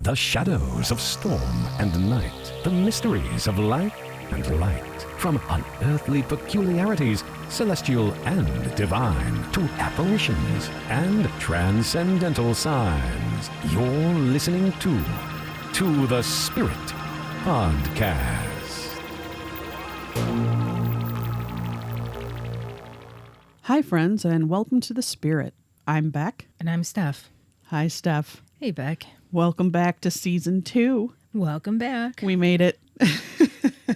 The shadows of storm and night, the mysteries of life and light, from unearthly peculiarities, celestial and divine, to apparitions and transcendental signs. You're listening to the Spirit Podcast. Hi, friends, and welcome to The Spirit. I'm Beck. And I'm Steph. Hi, Steph. Hey, Beck. Welcome back to Season 2. Welcome back. We made it.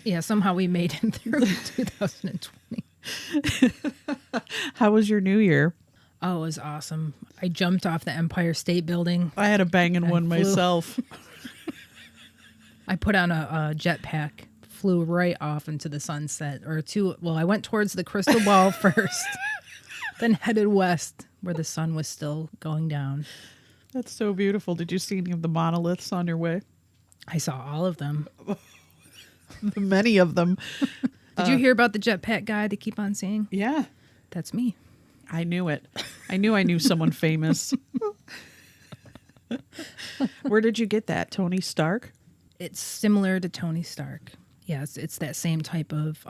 Yeah, somehow we made it through 2020. How was your New Year? Oh, it was awesome. I jumped off the Empire State Building. I had a banging one flew. myself. I put on a jetpack, flew right off into the sunset. I went towards the crystal ball first, then headed west where the sun was still going down. That's so beautiful. Did you see any of the monoliths on your way? I saw all of them. Many of them. Did you hear about the jetpack guy they keep on saying? Yeah. That's me. I knew it. I knew someone famous. Where did you get that? Tony Stark? It's similar to Tony Stark. Yes, it's that same type of,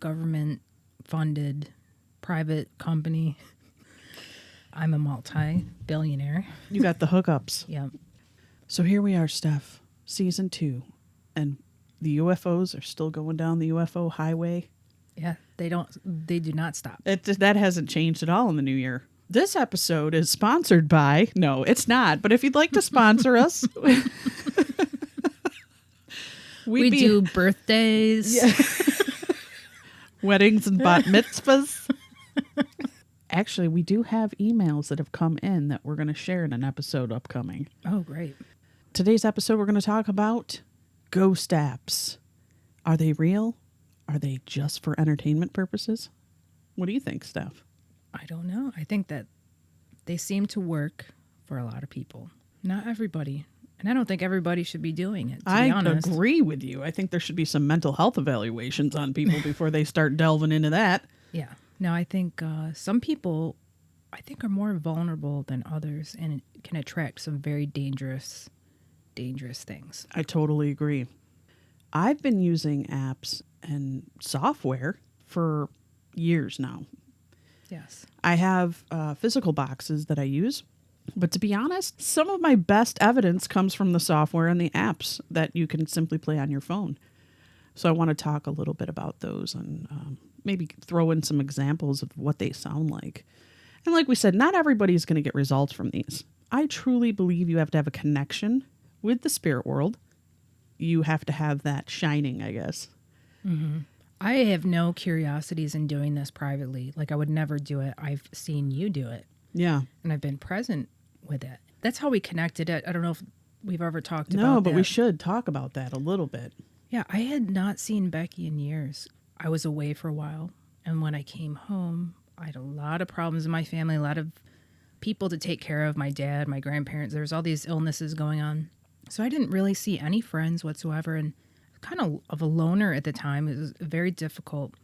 government-funded private company. I'm a multi-billionaire. You got the hookups. Yeah. So here we are, Steph. Season 2. And the UFOs are still going down the UFO highway. Yeah, they do not stop. That hasn't changed at all in the new year. This episode is sponsored by, no, it's not, but if you'd like to sponsor us, we do birthdays, weddings and bat mitzvahs. Actually, we do have emails that have come in that we're going to share in an episode upcoming. Oh, great. Today's episode, we're going to talk about ghost apps. Are they real? Are they just for entertainment purposes? What do you think, Steph? I don't know. I think that they seem to work for a lot of people. Not everybody. And I don't think everybody should be doing it, to be honest. I agree with you. I think there should be some mental health evaluations on people before they start delving into that. Yeah. No, I think some people, are more vulnerable than others, and it can attract some very dangerous things. I totally agree. I've been using apps and software for years now. Yes. I have physical boxes that I use. But to be honest, some of my best evidence comes from the software and the apps that you can simply play on your phone. So I want to talk a little bit about those and maybe throw in some examples of what they sound like. And like we said, not everybody's going to get results from these. I truly believe you have to have a connection with the spirit world. You have to have that shining, I guess. Mm-hmm. I have no curiosities in doing this privately. Like, I would never do it. I've seen you do it. Yeah. And I've been present with it. That's how we connected. I don't know if we've ever talked about that. No, but we should talk about that a little bit. Yeah, I had not seen Becky in years. I was away for a while. And when I came home, I had a lot of problems in my family, a lot of people to take care of, my dad, my grandparents. There was all these illnesses going on. So I didn't really see any friends whatsoever, and kind of a loner at the time. It was very difficult.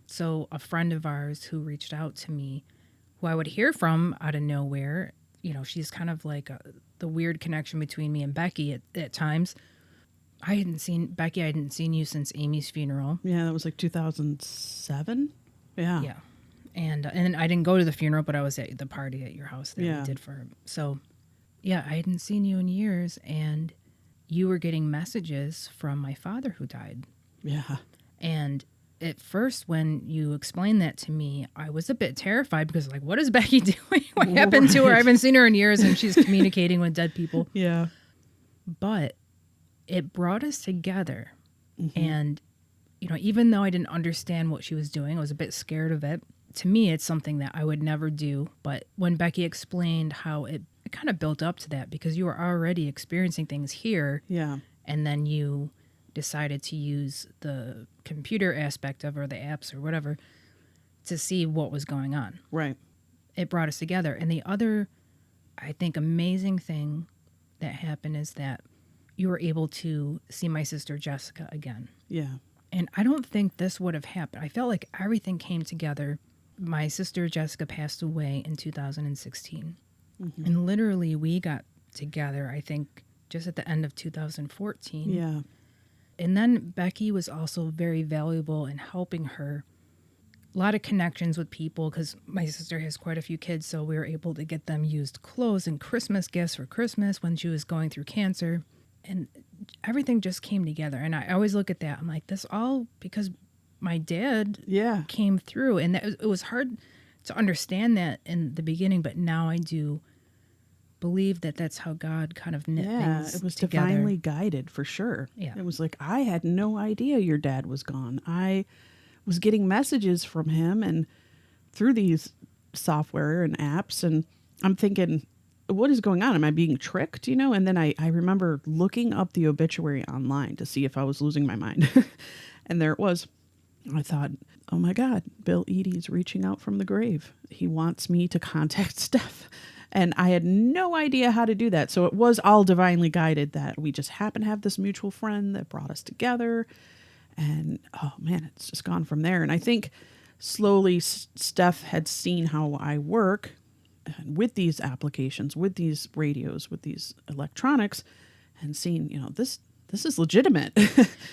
So a friend of ours who reached out to me, who I would hear from out of nowhere, she's kind of like the weird connection between me and Becky at times. I hadn't seen you since Amy's funeral. Yeah, that was like 2007. Yeah. Yeah. And I didn't go to the funeral, but I was at the party at your house that we did for him. So, yeah, I hadn't seen you in years, and you were getting messages from my father who died. Yeah. And at first, when you explained that to me, I was a bit terrified because, like, what is Becky doing? What happened to her? I haven't seen her in years, and she's communicating with dead people. Yeah. But it brought us together. Mm-hmm. And, even though I didn't understand what she was doing, I was a bit scared of it. To me, it's something that I would never do. But when Becky explained how it kind of built up to that, because you were already experiencing things here. Yeah. And then you decided to use the computer aspect of, or the apps or whatever, to see what was going on. Right. It brought us together. And the other, I think, amazing thing that happened is that you were able to see my sister Jessica again. Yeah. And I don't think this would have happened. I felt like everything came together. My sister Jessica passed away in 2016. Mm-hmm. And literally we got together, I think, just at the end of 2014. Yeah. And then Becky was also very valuable in helping her. A lot of connections with people because my sister has quite a few kids, so we were able to get them used clothes and Christmas gifts for Christmas when she was going through cancer. And everything just came together. And I always look at that. I'm like, this all because my dad came through. And it was hard to understand that in the beginning, but now I do believe that that's how God kind of knit things it was together. divinely guided for sure. Yeah. It was like, I had no idea your dad was gone. I was getting messages from him and through these software and apps, and I'm thinking, what is going on? Am I being tricked? And then I remember looking up the obituary online to see if I was losing my mind. And there it was. I thought, oh my God, Bill Eadie's reaching out from the grave. He wants me to contact Steph. And I had no idea how to do that. So it was all divinely guided that we just happened to have this mutual friend that brought us together. And, oh man, it's just gone from there. And I think slowly Steph had seen how I work with these applications, with these radios, with these electronics, and seen, this is legitimate.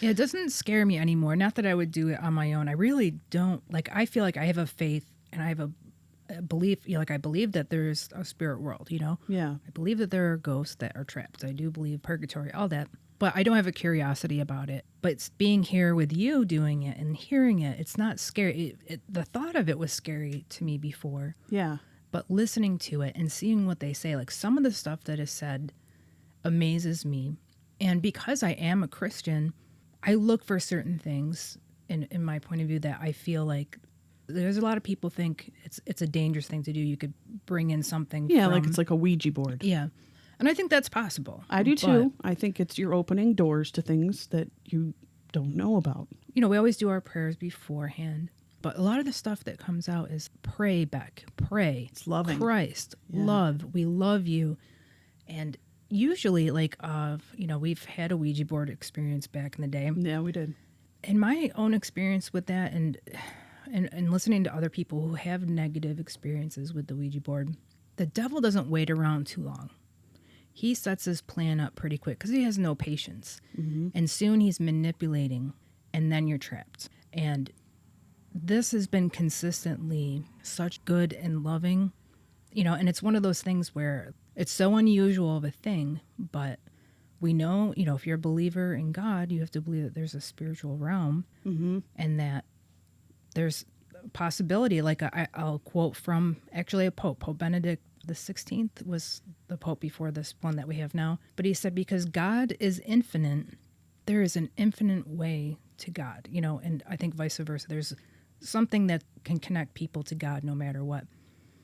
Yeah, it doesn't scare me anymore. Not that I would do it on my own. I really don't. Like, I feel like I have a faith and I have a belief, I believe that there's a spirit world, Yeah. I believe that there are ghosts that are trapped. I do believe purgatory, all that. But I don't have a curiosity about it. But it's being here with you doing it and hearing it, it's not scary. The thought of it was scary to me before. Yeah. But listening to it and seeing what they say, like some of the stuff that is said amazes me. And because I am a Christian, I look for certain things in my point of view that I feel like there's a lot of people think it's a dangerous thing to do. You could bring in something. Yeah, like it's like a Ouija board. Yeah. And I think that's possible. I do too. I think you're opening doors to things that you don't know about. We always do our prayers beforehand. But a lot of the stuff that comes out is pray, Beck, pray. It's loving. Christ, love, we love you. And usually, we've had a Ouija board experience back in the day. Yeah, we did. In my own experience with that and listening to other people who have negative experiences with the Ouija board, the devil doesn't wait around too long. He sets his plan up pretty quick because he has no patience. Mm-hmm. And soon he's manipulating, and then you're trapped. And this has been consistently such good and loving, and it's one of those things where it's so unusual of a thing, but we know, if you're a believer in God, you have to believe that there's a spiritual realm and that there's a possibility. Like I'll quote from actually a Pope Benedict the 16th was the Pope before this one that we have now. But he said, because God is infinite, there is an infinite way to God, and I think vice versa. There's something that can connect people to God no matter what.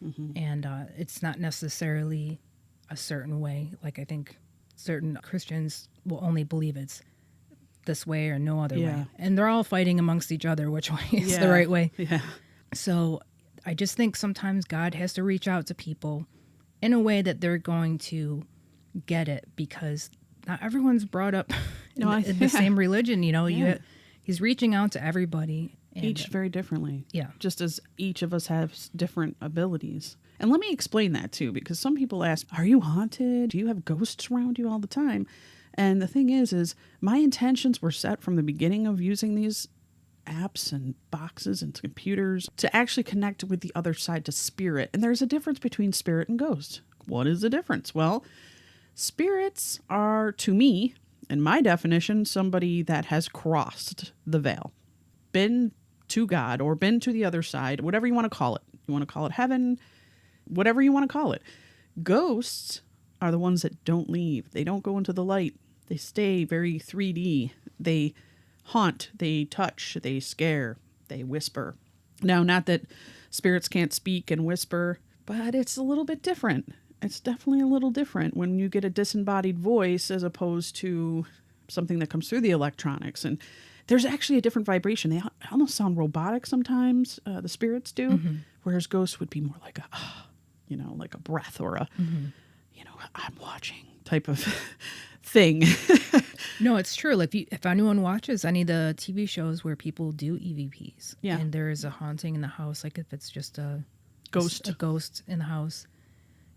Mm-hmm. And it's not necessarily a certain way. Like I think certain Christians will only believe it's this way or no other way. And they're all fighting amongst each other which way is the right way. Yeah. So I just think sometimes God has to reach out to people in a way that they're going to get it, because not everyone's brought up in the same religion. He's reaching out to everybody. And each very differently. Yeah. Just as each of us has different abilities. And let me explain that too, because some people ask, are you haunted? Do you have ghosts around you all the time? And the thing is my intentions were set from the beginning of using these apps and boxes and computers to actually connect with the other side, to spirit. And there's a difference between spirit and ghost. What is the difference? Well, spirits are, to me, in my definition, somebody that has crossed the veil, been to God or been to the other side, whatever you want to call it. You want to call it heaven, whatever you want to call it. Ghosts are the ones that don't leave. They don't go into the light. They stay very 3D. They haunt, they touch, they scare, they whisper. Now, not that spirits can't speak and whisper, but it's a little bit different. It's definitely a little different when you get a disembodied voice as opposed to something that comes through the electronics. And there's actually a different vibration. They almost sound robotic sometimes, the spirits do, whereas ghosts would be more like like a breath or a, I'm watching type of thing. No, it's true. Like if anyone watches any of the TV shows where people do EVPs, and there is a haunting in the house, like if it's just a ghost in the house,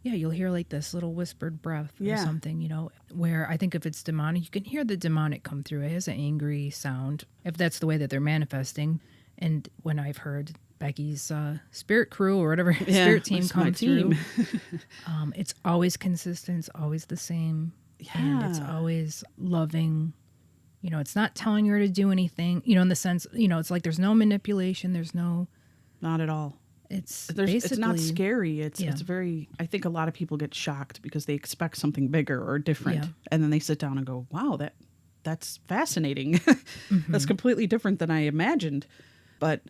Yeah, you'll hear like this little whispered breath or Yeah. something, you know, where I think if it's demonic, you can hear the demonic come through. It has an angry sound, if that's the way that they're manifesting. And when I've heard Becky's spirit crew or whatever spirit team it's my come through, team. it's always consistent, it's always the same. And it's Yeah. always loving. You know, it's not telling her to do anything, you know, in the sense, you know, it's like there's no manipulation, there's no, Not at all. it's It's not basically scary. It's Yeah. very, I think a lot of people get shocked because they expect something bigger or different. Yeah. And then they sit down and go, wow, that's fascinating. That's completely different than I imagined. But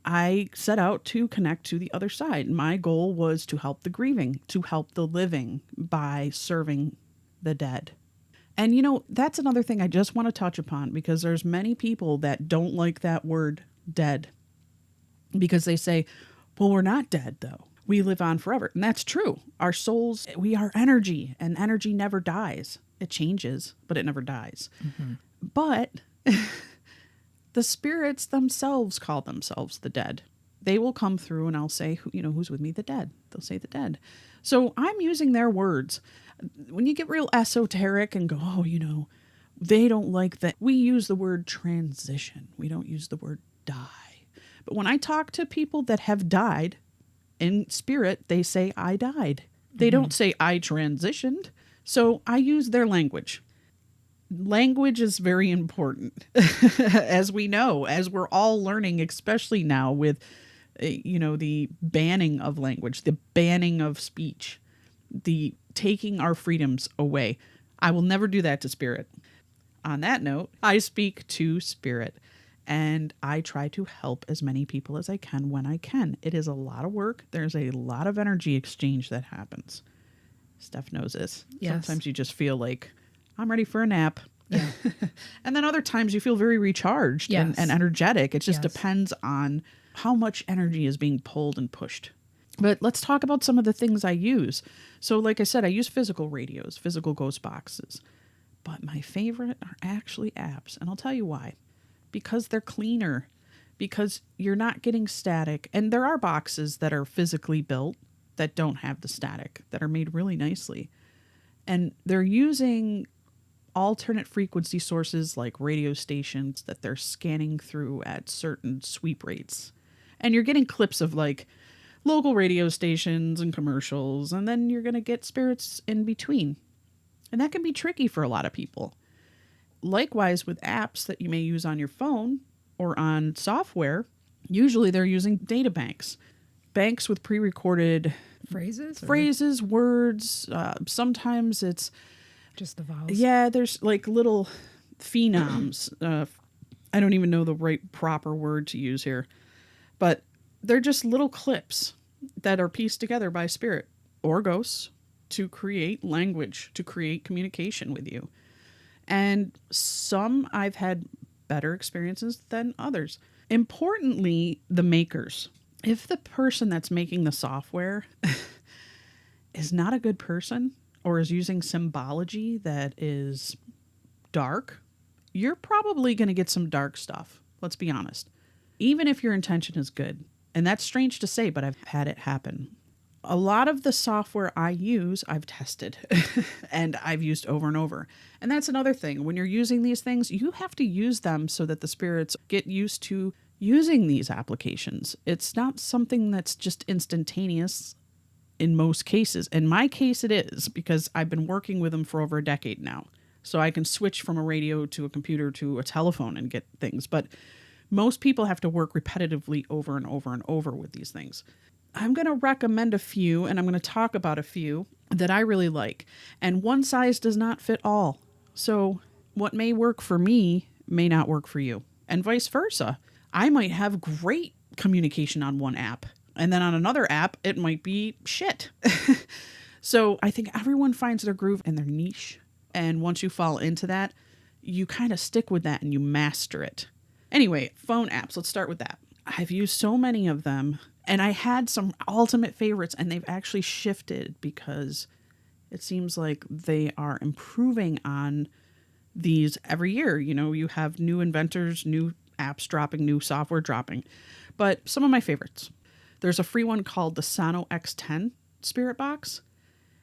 I set out to connect to the other side. My goal was to help the grieving, to help the living by serving the dead. And, you know, that's another thing I just want to touch upon, because there's many people that don't like that word dead, because they say, well, we're not dead, though. We live on forever. And that's true. Our souls, we are energy, and energy never dies. It changes, but it never dies. But the spirits themselves call themselves the dead. They will come through and I'll say, you know, who's with me? The dead. They'll say the dead. So I'm using their words. When you get real esoteric and go, oh, you know, they don't like that. We use the word transition. We don't use the word die. But when I talk to people that have died in spirit, they say, I died. They don't say I transitioned. So I use their language. Language is very important, as we know, as we're all learning, especially now with, you know, the banning of language, the banning of speech, the taking our freedoms away. I will never do that to spirit. On that note, I speak to spirit, and I try to help as many people as I can when I can. It is a lot of work. There's a lot of energy exchange that happens. Steph knows this. Yes. Sometimes you just feel like, I'm ready for a nap. Yeah. And then other times you feel very recharged Yes. and energetic. It just Yes. depends on how much energy is being pulled and pushed. But let's talk about some of the things I use. So like I said, I use physical radios, physical ghost boxes. But my favorite are actually apps. And I'll tell you why. Because they're cleaner. Because you're not getting static. And there are boxes that are physically built that don't have the static, that are made really nicely. And they're using alternate frequency sources like radio stations that they're scanning through at certain sweep rates. And you're getting clips of like local radio stations and commercials, and then you're going to get spirits in between. And that can be tricky for a lot of people. Likewise with apps that you may use on your phone or on software, usually they're using data banks. Banks with pre-recorded Phrases? phrases, words. Sometimes it's, Just the vowels? yeah, there's like little phenoms. I don't even know the right proper word to use here. But they're just little clips that are pieced together by spirit or ghosts to create language, to create communication with you. And some I've had better experiences than others. Importantly, the makers. If the person that's making the software is not a good person or is using symbology that is dark, you're probably going to get some dark stuff. Let's be honest. Even if your intention is good. And that's strange to say, but I've had it happen. A lot of the software I use, I've tested and I've used over and over. And that's another thing. When you're using these things, you have to use them so that the spirits get used to using these applications. It's not something that's just instantaneous in most cases. In my case, it is, because I've been working with them for over a decade now. So I can switch from a radio to a computer to a telephone and get things. But most people have to work repetitively over and over and over with these things. I'm going to recommend a few, and I'm going to talk about a few that I really like. And one size does not fit all. So what may work for me may not work for you, and vice versa. I might have great communication on one app, and then on another app, it might be shit. So I think everyone finds their groove and their niche. And once you fall into that, you kind of stick with that and you master it. Anyway, phone apps. Let's start with that. I've used so many of them, and I had some ultimate favorites, and they've actually shifted because it seems like they are improving on these every year. You know, you have new inventors, new apps dropping, new software dropping. But some of my favorites. There's a free one called the Sono X10 Spirit Box.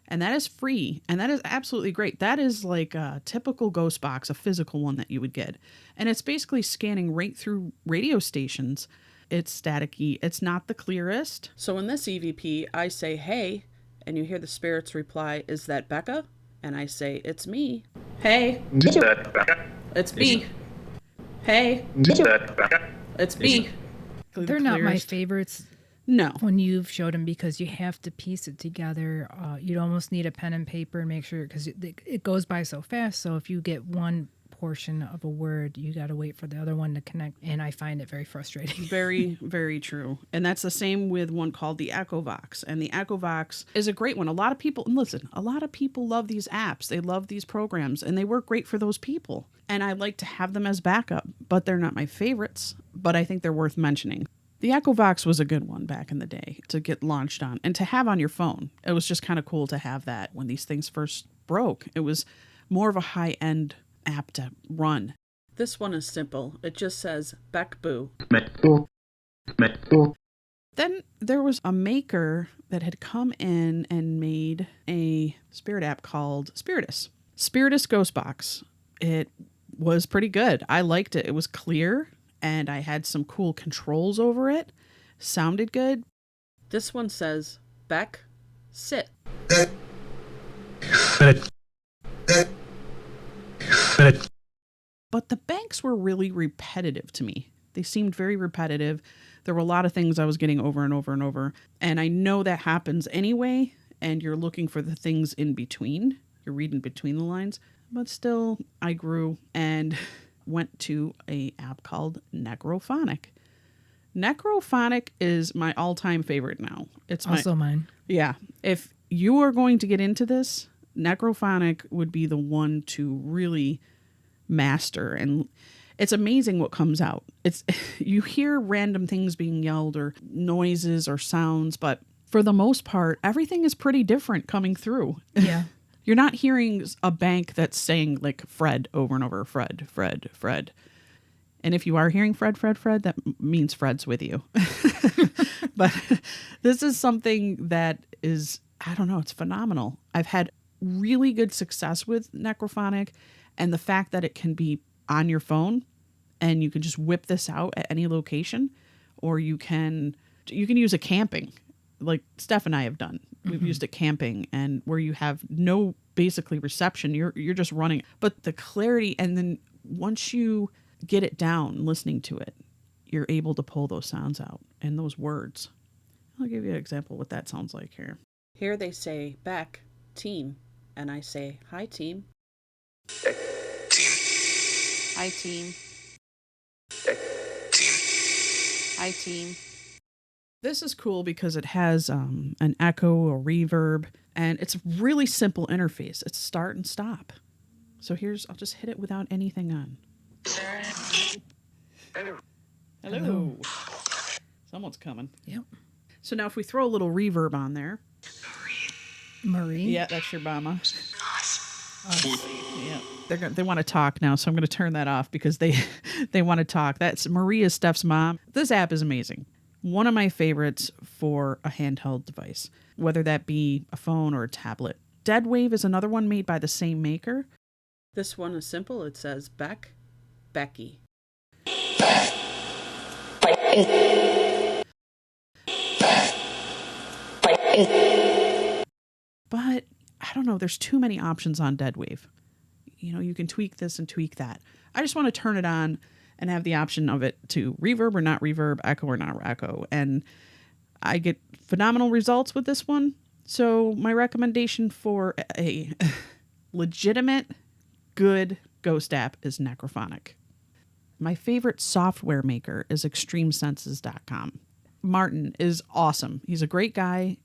And that is free. And that is absolutely great. That is like a typical ghost box, a physical one that you would get. And it's basically scanning right through radio stations. It's staticky. It's not the clearest. So in this EVP, I say, hey, and you hear the spirits reply, is that Becca? And I say, it's me. Hey. It's me. Hey. It's me. They're not my favorites. No. When you've showed them, because you have to piece it together. You'd almost need a pen and paper and make sure, because it goes by so fast. So if you get one portion of a word, you got to wait for the other one to connect. And I find it very frustrating. Very, very true. And that's the same with one called the EchoVox. And the EchoVox is a great one. A lot of people, and listen, a lot of people love these apps. They love these programs and they work great for those people. And I like to have them as backup, but they're not my favorites, but I think they're worth mentioning. The EchoVox was a good one back in the day to get launched on and to have on your phone. It was just kind of cool to have that when these things first broke. It was more of a high-end app to run. This one is simple. It just says Beck Boo. Then there was a maker that had come in and made a spirit app called Spiritus. Spiritus Ghost Box. It was pretty good. I liked it. It was clear. And I had some cool controls over it. Sounded good. This one says, Beck, sit. But the banks were really repetitive to me. They seemed very repetitive. There were a lot of things I was getting over and over and over. And I know that happens anyway. And you're looking for the things in between. You're reading between the lines. But still, I grew and went to a app called Necrophonic. Necrophonic is my all-time favorite now. It's also mine. Yeah. If you are going to get into this, Necrophonic would be the one to really master. And it's amazing what comes out. It's you hear random things being yelled or noises or sounds, but for the most part, everything is pretty different coming through. Yeah. You're not hearing a bank that's saying like Fred over and over, Fred, Fred, Fred. And if you are hearing Fred, Fred, Fred, that means Fred's with you. But this is something that is, I don't know, it's phenomenal. I've had really good success with Necrophonic, and the fact that it can be on your phone and you can just whip this out at any location, or you can use a camping like Steph and I have done. We've used it camping, and where you have no basically reception, you're just running. But the clarity, and then once you get it down, listening to it, you're able to pull those sounds out and those words. I'll give you an example of what that sounds like here. Here they say, Beck, team. And I say, hi, team. Beck, team. Hi, team. Beck, team. Hi, team. This is cool because it has an echo, a reverb, and it's a really simple interface. It's start and stop. So I'll just hit it without anything on. Hello. Hello. Someone's coming. Yep. So now if we throw a little reverb on there. Marie. Yeah, that's your mama. Yeah, they want to talk now, so I'm going to turn that off because they want to talk. That's Maria, Steph's mom. This app is amazing. One of my favorites for a handheld device, whether that be a phone or a tablet. Deadwave is another one made by the same maker. This one is simple. It says Beck, Becky. But I don't know, there's too many options on Deadwave. You know, you can tweak this and tweak that. I just want to turn it on and have the option of it to reverb or not reverb, echo or not echo. And I get phenomenal results with this one. So my recommendation for a legitimate, good ghost app is Necrophonic. My favorite software maker is extremesenses.com. Martin is awesome. He's a great guy.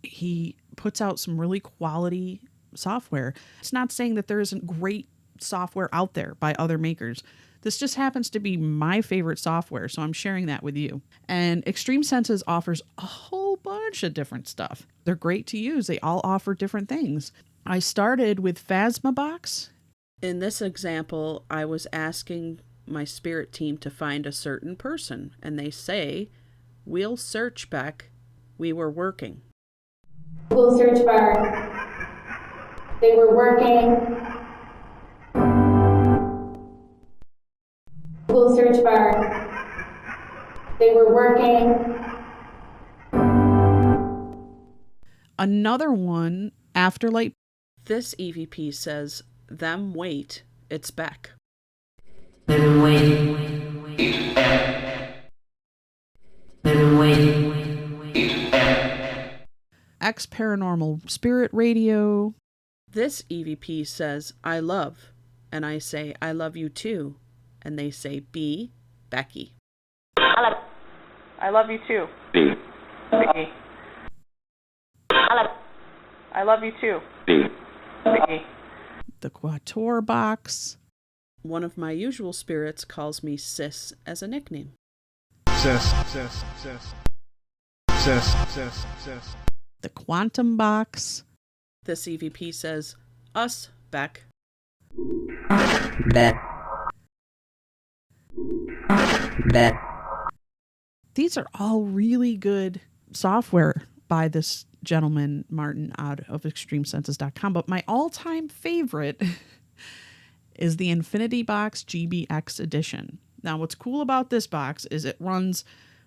He puts out some really quality software. It's not saying that there isn't great software out there by other makers. This just happens to be my favorite software, so I'm sharing that with you. And Extreme Senses offers a whole bunch of different stuff. They're great to use. They all offer different things. I started with Phasmabox. In this example, I was asking my spirit team to find a certain person, and they say, "We'll search, Beck. We were working." We'll search for They were working. Google search bar. They were working. Another one, Afterlight. This EVP says, them wait, it's Beck. Them wait. Them wait. X Paranormal Spirit Radio. This EVP says, I love, and I say, I love you too. And they say, B, Becky. I love you too. B. Becky. I love you too. B. Becky. The Quator Box. One of my usual spirits calls me Sis as a nickname. Sis. The Quantum Box. This EVP says, us, Beck. Bet. These are all really good software by this gentleman, Martin, out of extremesenses.com. But my all-time favorite is the Infinity Box GBX edition. Now, what's cool about this box is it runs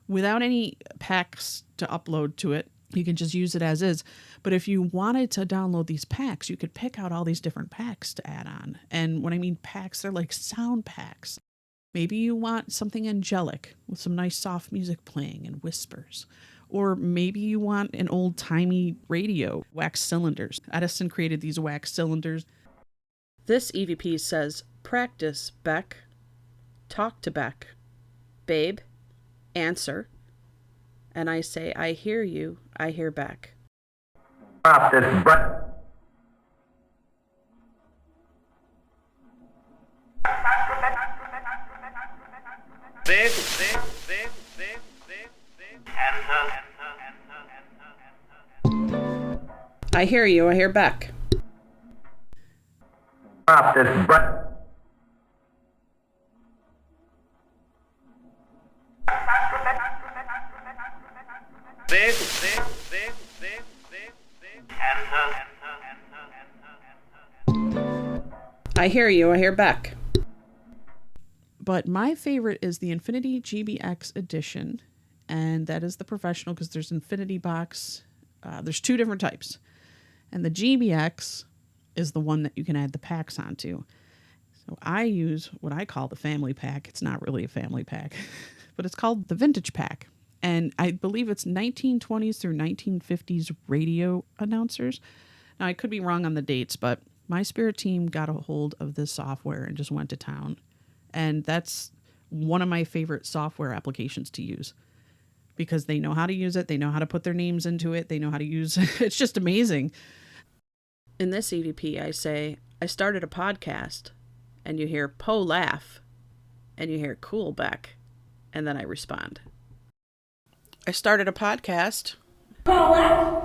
without any packs to upload to it. You can just use it as is. But if you wanted to download these packs, you could pick out all these different packs to add on. And when I mean packs, they're like sound packs. Maybe you want something angelic with some nice soft music playing and whispers. Or maybe you want an old-timey radio, wax cylinders. Edison created these wax cylinders. This EVP says, practice, Beck. Talk to Beck. Babe, answer. And I say, I hear you, I hear Beck. Stop this butt. I hear you, I hear Beck. Stop this butt. I hear you, I hear Beck. But my favorite is the Infinity GBX edition, and that is the professional because there's Infinity Box. There's two different types. And the GBX is the one that you can add the packs onto. So I use what I call the family pack. It's not really a family pack, but it's called the vintage pack. And I believe it's 1920s through 1950s radio announcers. Now, I could be wrong on the dates, but my spirit team got a hold of this software and just went to town. And that's one of my favorite software applications to use because they know how to use it. They know how to put their names into it. They know how to use it. It's just amazing. In this EVP, I say, I started a podcast, and you hear Poe laugh, and you hear cool Beck, and then I respond. I started a podcast. Poe laugh.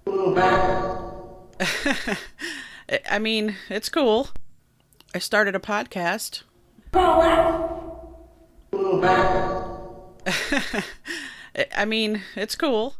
Cool Beck. I mean, it's cool. I started a podcast. Poe laugh. Cool Beck. I mean, it's cool.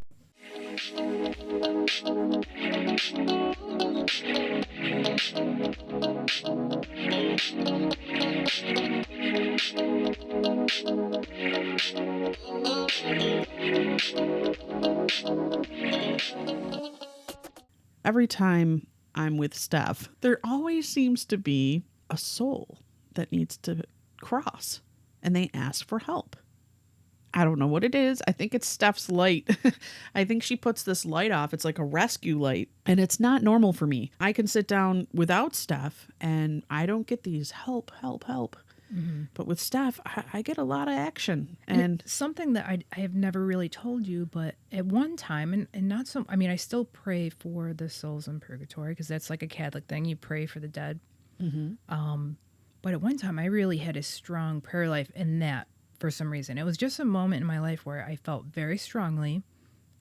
Every time I'm with Steph, there always seems to be a soul that needs to cross, and they ask for help. I don't know what it is. I think it's Steph's light. I think she puts this light off. It's like a rescue light, and it's not normal for me. I can sit down without Steph, and I don't get these help. Mm-hmm. But with Steph, I get a lot of action. And something that I have never really told you, but at one time, and not so, I mean, I still pray for the souls in purgatory because that's like a Catholic thing. You pray for the dead. Mm-hmm. But at one time, I really had a strong prayer life in that for some reason. It was just a moment in my life where I felt very strongly,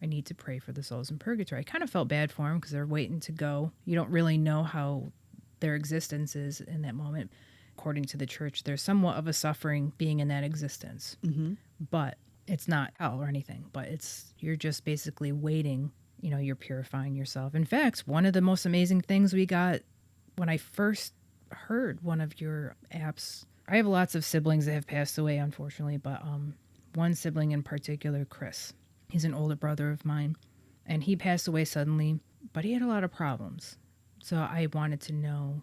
I need to pray for the souls in purgatory. I kind of felt bad for them because they're waiting to go. You don't really know how their existence is in that moment. According to the church, there's somewhat of a suffering being in that existence. Mm-hmm. But it's not hell or anything. But you're just basically waiting you're purifying yourself. In fact, one of the most amazing things we got when I first heard one of your apps, I have lots of siblings that have passed away, unfortunately, but one sibling in particular, Chris, he's an older brother of mine, and he passed away suddenly, but he had a lot of problems. So I wanted to know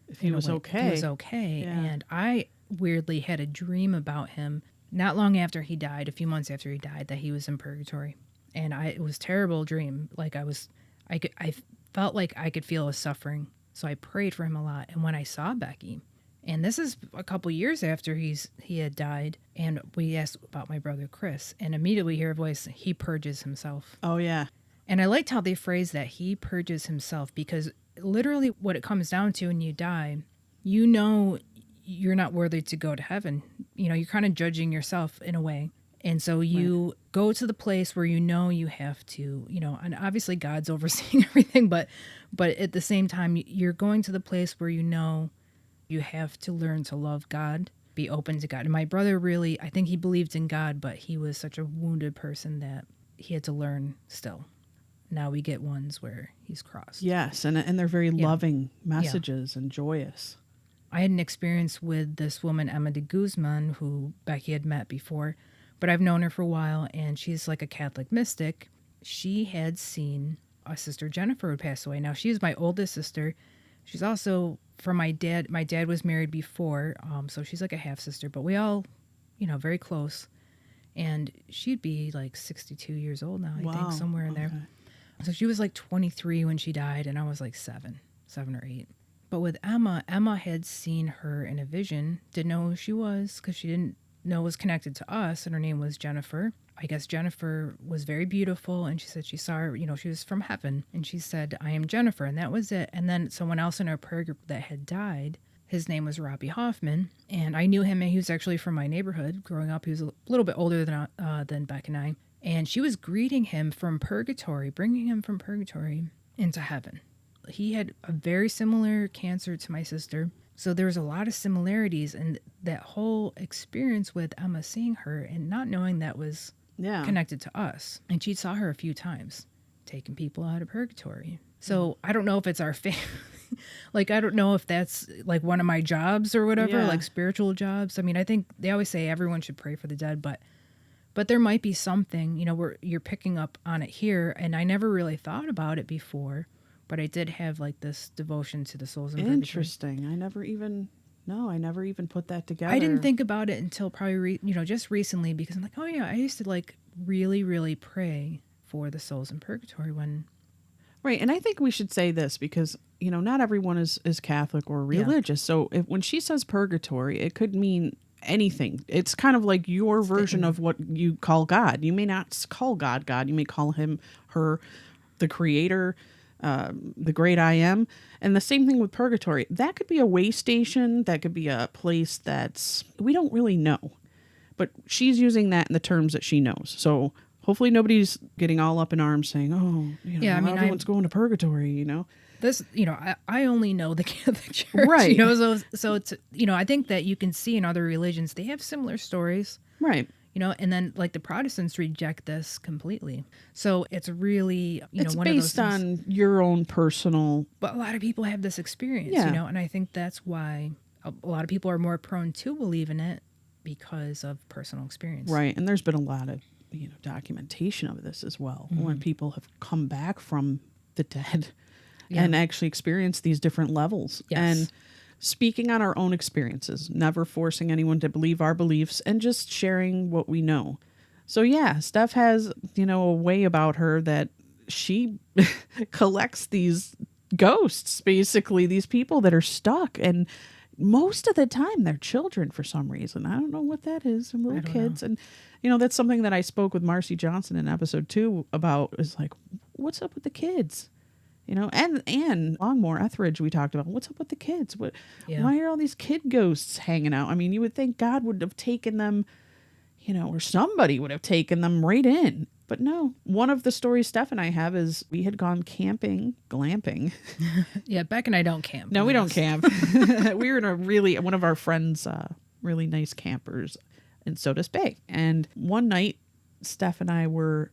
if he was okay. He was okay. Yeah. And I weirdly had a dream about him not long after he died, a few months after he died, that he was in purgatory. And it was a terrible dream. Like I felt like I could feel his suffering. So I prayed for him a lot. And when I saw Becky, and this is a couple years after he had died, and we asked about my brother Chris, and immediately we hear a voice, he purges himself. Oh, yeah. And I liked how they phrased that, he purges himself, because literally what it comes down to when you die, you're not worthy to go to heaven. You're kind of judging yourself in a way. And so you go to the place where you have to, and obviously God's overseeing everything, but at the same time, you're going to the place where you have to learn to love God, be open to God. And my brother really, I think he believed in God, but he was such a wounded person that he had to learn still. Now we get ones where he's crossed. Yes, and they're very loving messages and joyous. I had an experience with this woman, Emma de Guzman, who Becky had met before, but I've known her for a while, and she's like a Catholic mystic. She had seen a sister, Jennifer, who passed away. Now, she's my oldest sister. She's also from my dad. My dad was married before, so she's like a half-sister, but we all, very close. And she'd be like 62 years old now, I think, somewhere in there. So she was like 23 when she died, and I was like 7 or 8. But with Emma had seen her in a vision, didn't know who she was because she didn't know it was connected to us, and her name was Jennifer. I guess Jennifer was very beautiful, and she said she saw her, she was from heaven, and she said, I am Jennifer, and that was it. And then someone else in our prayer group that had died, his name was Robbie Hoffman, and I knew him, and he was actually from my neighborhood growing up. He was a little bit older than Beck and I, and she was greeting him from purgatory, bringing him from purgatory into heaven. He had a very similar cancer to my sister, so there was a lot of similarities, and that whole experience with Emma seeing her and not knowing that was connected to us. And she saw her a few times, taking people out of purgatory. So I don't know if it's our family. Like, I don't know if that's like one of my jobs or whatever, like spiritual jobs. I mean, I think they always say everyone should pray for the dead, but there might be something, where you're picking up on it here. And I never really thought about it before, but I did have like this devotion to the souls in purgatory. Interesting. I never even put that together. I didn't think about it until probably, just recently, because I'm like, oh yeah, I used to like really, really pray for the souls in purgatory when. Right. And I think we should say this because, not everyone is Catholic or religious. So when she says purgatory, it could mean anything. It's kind of like your version of what you call God. You may not call God God. You may call him, her, the creator, the great I am. And the same thing with purgatory. That could be a way station. That could be a place we don't really know. But she's using that in the terms that she knows. So hopefully nobody's getting all up in arms saying, oh, everyone's going to purgatory, This, I only know the Catholic Church, right? So it's, I think that you can see in other religions, they have similar stories. Right. And then like the Protestants reject this completely. So it's really, it's one based of those on your own personal. But a lot of people have this experience, and I think that's why a lot of people are more prone to believe in it because of personal experience. Right. And there's been a lot of, documentation of this as well, when people have come back from the dead and actually experienced these different levels. Yes. And speaking on our own experiences, never forcing anyone to believe our beliefs, and just sharing what we know. So yeah, Steph has, a way about her that she collects these ghosts, basically, these people that are stuck. And most of the time they're children for some reason. I don't know what that is. And little kids. And, that's something that I spoke with Marcy Johnson in episode 2 about, is like, what's up with the kids? And Longmore, Etheridge, we talked about, what's up with the kids? Why are all these kid ghosts hanging out? I mean, you would think God would have taken them, or somebody would have taken them right in. But no. One of the stories Steph and I have is we had gone glamping. Yeah, Beck and I don't camp. No, we don't camp. We were in one of our friends' really nice campers in Sodus Bay. And one night, Steph and I were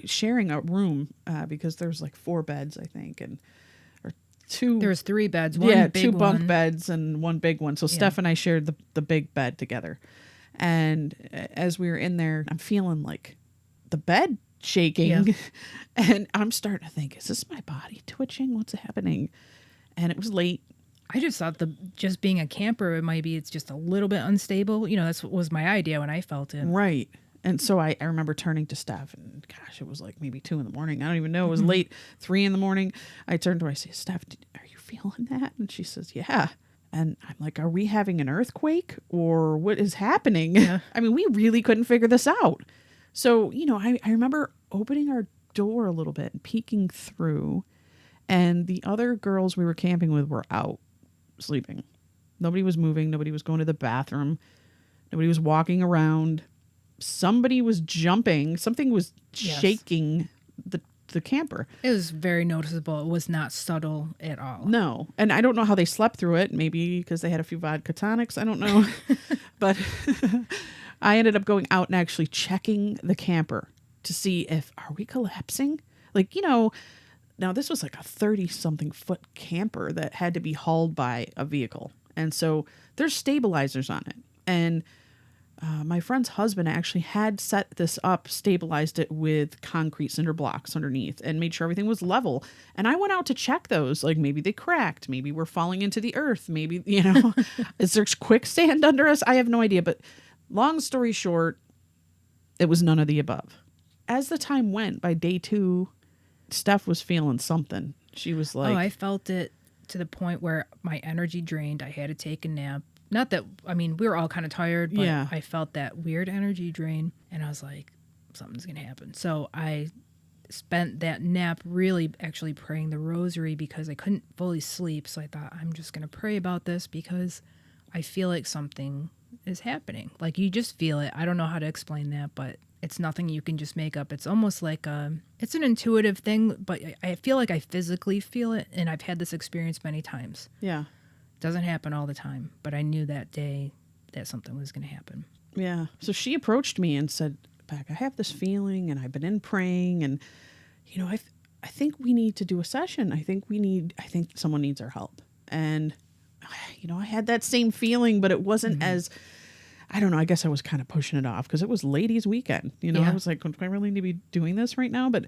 sharing a room because there's like 4 beds, I think, and or 2. There's 3 beds. One big 2 bunk one. beds and 1 big one. So Steph and I shared the big bed together. And as we were in there, I'm feeling like the bed shaking, and I'm starting to think, is this my body twitching? What's happening? And it was late. I just thought just being a camper, it's just a little bit unstable. That's what was my idea when I felt it. Right. And so I remember turning to Steph, and gosh, it was like maybe 2 a.m. I don't even know. It was late, 3 a.m. I turned to her, I say, Steph, are you feeling that? And she says, yeah. And I'm like, are we having an earthquake or what is happening? Yeah. I mean, we really couldn't figure this out. So, I remember opening our door a little bit and peeking through, and the other girls we were camping with were out sleeping. Nobody was moving. Nobody was going to the bathroom. Nobody was walking around. Somebody was jumping. Something was shaking the camper. It was very noticeable. It was not subtle at all. No. And I don't know how they slept through it. Maybe because they had a few vodka tonics. I don't know. But I ended up going out and actually checking the camper to see are we collapsing? Like, now this was like a 30-something foot camper that had to be hauled by a vehicle. And so there's stabilizers on it. And my friend's husband actually had set this up, stabilized it with concrete cinder blocks underneath, and made sure everything was level. And I went out to check those. Like, maybe they cracked. Maybe we're falling into the earth. Maybe, is there quicksand under us? I have no idea. But long story short, it was none of the above. As the time went, by day 2, Steph was feeling something. She was like... I felt it to the point where my energy drained. I had to take a nap. Not that, we were all kind of tired, but I felt that weird energy drain, and I was like, something's going to happen. So I spent that nap really actually praying the rosary because I couldn't fully sleep. So I thought, I'm just going to pray about this because I feel like something is happening. Like, you just feel it. I don't know how to explain that, but it's nothing you can just make up. It's almost like it's an intuitive thing, but I feel like I physically feel it, and I've had this experience many times. Yeah. Doesn't happen all the time, but I knew that day that something was going to happen. Yeah. So she approached me and said, Beck, I have this feeling, and I've been in praying, and, I think we need to do a session. I think someone needs our help. And, I had that same feeling, but it wasn't as, I don't know, I guess I was kind of pushing it off because it was ladies' weekend. I was like, do I really need to be doing this right now? But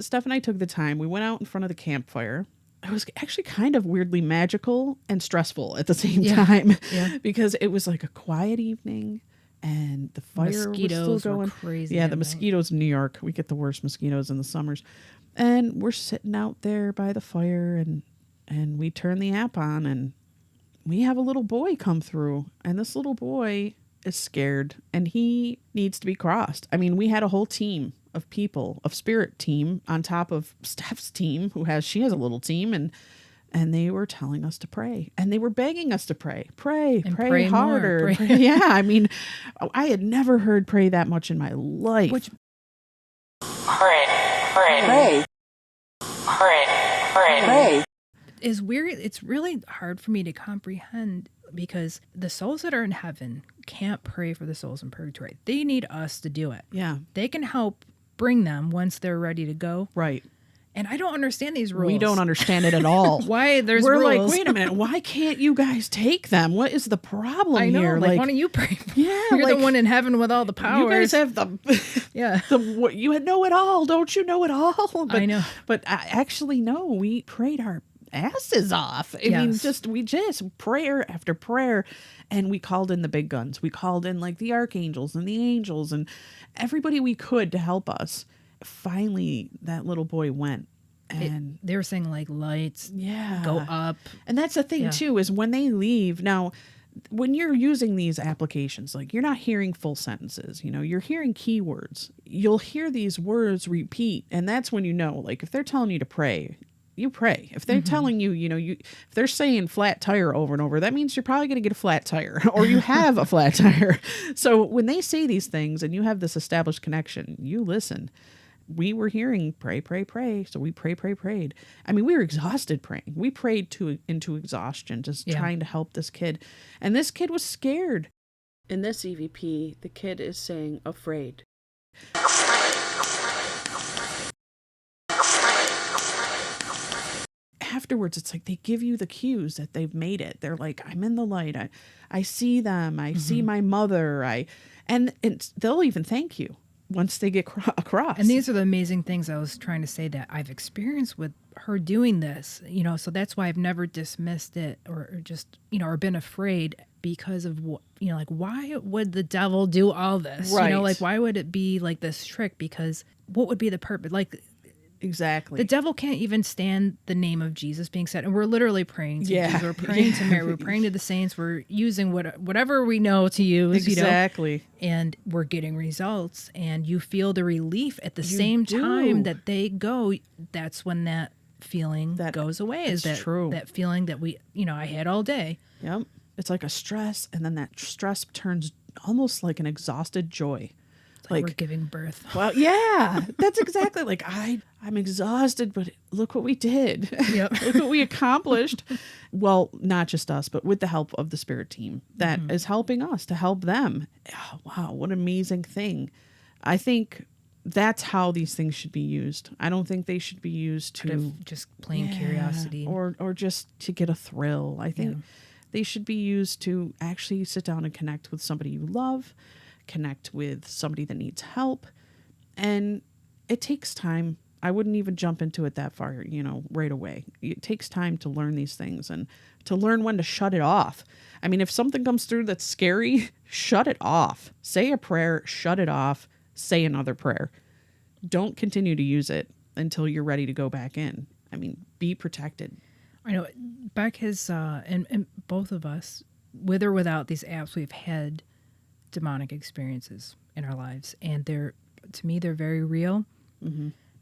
Steph and I took the time. We went out in front of the campfire. It was actually kind of weirdly magical and stressful at the same time because it was like a quiet evening and the fire mosquitoes was still going. Were crazy. Yeah, the mosquitoes in New York. We get the worst mosquitoes in the summers. And we're sitting out there by the fire and we turn the app on and we have a little boy come through, and this little boy is scared and he needs to be crossed. We had a whole team of people, of spirit team, on top of Steph's team, she has a little team, and they were telling us to pray, and they were begging us to pray harder. Pray. Yeah, I had never heard pray that much in my life. Pray. Is weird. It's really hard for me to comprehend because the souls that are in heaven can't pray for the souls in purgatory. They need us to do it. Yeah, they can help bring them once they're ready to go. Right. And I don't understand these rules. We don't understand it at all. Why there's We're rules. like, wait a minute, why can't you guys take them? What is the problem I know, here? why don't you pray? Yeah, you're the one in heaven with all the powers. You guys have you know it all, don't you know it all? But, I know. But actually, no, we prayed our asses off. We just prayer after prayer, and we called in the big guns. We called in like the archangels and the angels and everybody we could to help us. Finally, that little boy went, and they were saying like lights go up. And that's the thing too, is when they leave. Now, when you're using these applications, like, you're not hearing full sentences, you're hearing keywords. You'll hear these words repeat, and that's when like, if they're telling you to pray, you pray. If they're telling you, if they're saying flat tire over and over, that means you're probably going to get a flat tire, or you have a flat tire. So when they say these things and you have this established connection, you listen. We were hearing pray, pray, pray. So we prayed. We were exhausted praying. We prayed into exhaustion, just trying to help this kid. And this kid was scared. In this EVP, the kid is saying afraid. afterwards, it's like they give you the cues that they've made it. They're like, I'm in the light. I see them. I see my mother. And they'll even thank you once they get across. And these are the amazing things I was trying to say that I've experienced with her doing this, so that's why I've never dismissed it or just, or been afraid because of what, like, why would the devil do all this? Right. Like, why would it be like this trick? Because what would be the purpose? Like, exactly. the devil can't even stand the name of Jesus being said. And we're literally praying to Jesus. We're praying to Mary. We're praying to the saints. We're using whatever we know to use, exactly. And we're getting results. And you feel the relief at the same time that they go. That's when that feeling goes away. Is that true? That feeling that I had all day. Yep. It's like a stress. And then that stress turns almost like an exhausted joy. Like we're giving birth. Well, yeah, that's exactly like I'm exhausted, but look what we did. Yep. Look what we accomplished. Well, not just us, but with the help of the spirit team that is helping us to help them. Oh, wow, what an amazing thing. I think that's how these things should be used. I don't think they should be used to just plain curiosity or just to get a thrill. I think they should be used to actually sit down and connect with somebody you love, connect with somebody that needs help. And it takes time. I wouldn't even jump into it that far, right away. It takes time to learn these things and to learn when to shut it off. I mean, if something comes through that's scary, shut it off. Say a prayer, shut it off, say another prayer. Don't continue to use it until you're ready to go back in. I mean, be protected. I know Beck has, and both of us, with or without these apps, we've had demonic experiences in our lives, and to me they're very real.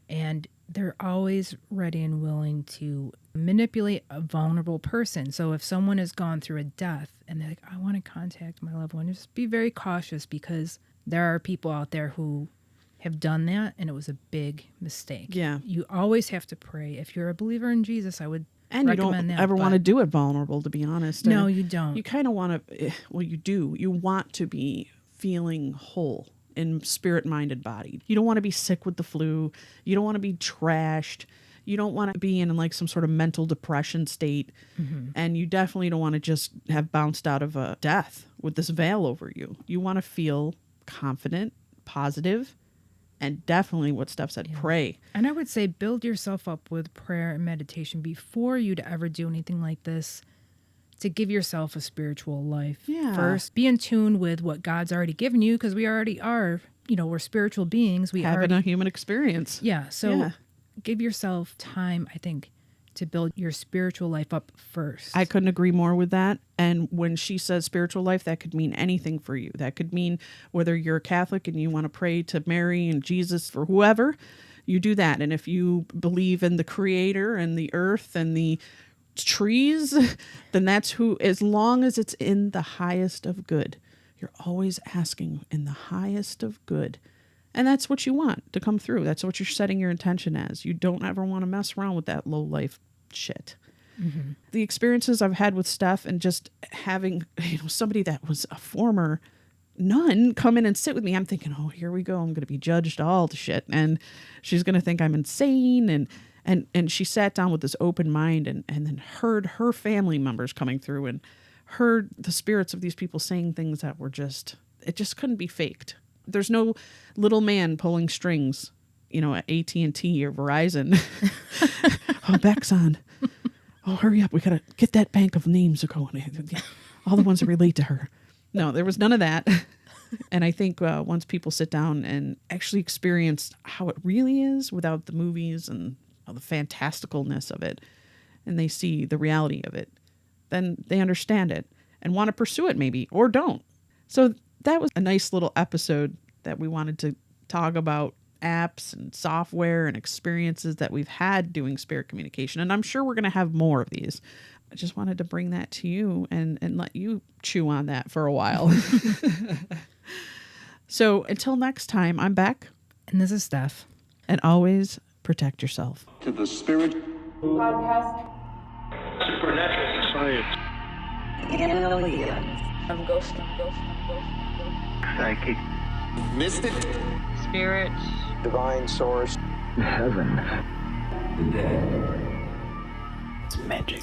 And they're always ready and willing to manipulate a vulnerable person. So if someone has gone through a death and they're like, I want to contact my loved one, just be very cautious, because there are people out there who have done that and it was a big mistake. Yeah, you always have to pray. If you're a believer in Jesus, I would and recommend you don't ever want to do it vulnerable, to be honest. No, you don't. You kind of want to, well, you do. You want to be feeling whole in spirit, mind, and body. You don't want to be sick with the flu. You don't want to be trashed. You don't want to be in like some sort of mental depression state. And you definitely don't want to just have bounced out of a death with this veil over you. You want to feel confident, positive, and definitely what Steph said, pray. And I would say build yourself up with prayer and meditation before you'd ever do anything like this, to give yourself a spiritual life. First, be in tune with what God's already given you, because we already are, we're spiritual beings. We having a human experience. So give yourself time, I think, to build your spiritual life up first. I couldn't agree more with that. And when she says spiritual life, that could mean anything for you. That could mean whether you're a Catholic and you want to pray to Mary and Jesus or whoever, you do that. And if you believe in the Creator and the earth and the trees, then that's who, as long as it's in the highest of good. You're always asking in the highest of good. And that's what you want to come through. That's what you're setting your intention as. You don't ever want to mess around with that low life shit. The experiences I've had with Steph and just having, somebody that was a former nun come in and sit with me, I'm thinking, oh, here we go. I'm going to be judged all the shit. And she's going to think I'm insane. And she sat down with this open mind and then heard her family members coming through and heard the spirits of these people saying things that were it just couldn't be faked. There's no little man pulling strings, at AT&T or Verizon. Oh, Beck's on. Oh, hurry up. We got to get that bank of names going. All the ones that relate to her. No, there was none of that. And I think once people sit down and actually experience how it really is without the movies and all the fantasticalness of it, and they see the reality of it, then they understand it and want to pursue it maybe, or don't. So that was a nice little episode that we wanted to talk about apps and software and experiences that we've had doing spirit communication. And I'm sure we're going to have more of these. I just wanted to bring that to you and let you chew on that for a while. So until next time, I'm Beck. And this is Steph. And always protect yourself. To the spirit Podcast. supernatural science. I'm ghost. Psychic. Mystic. Spirit. Divine source. Heaven. The dead. magic.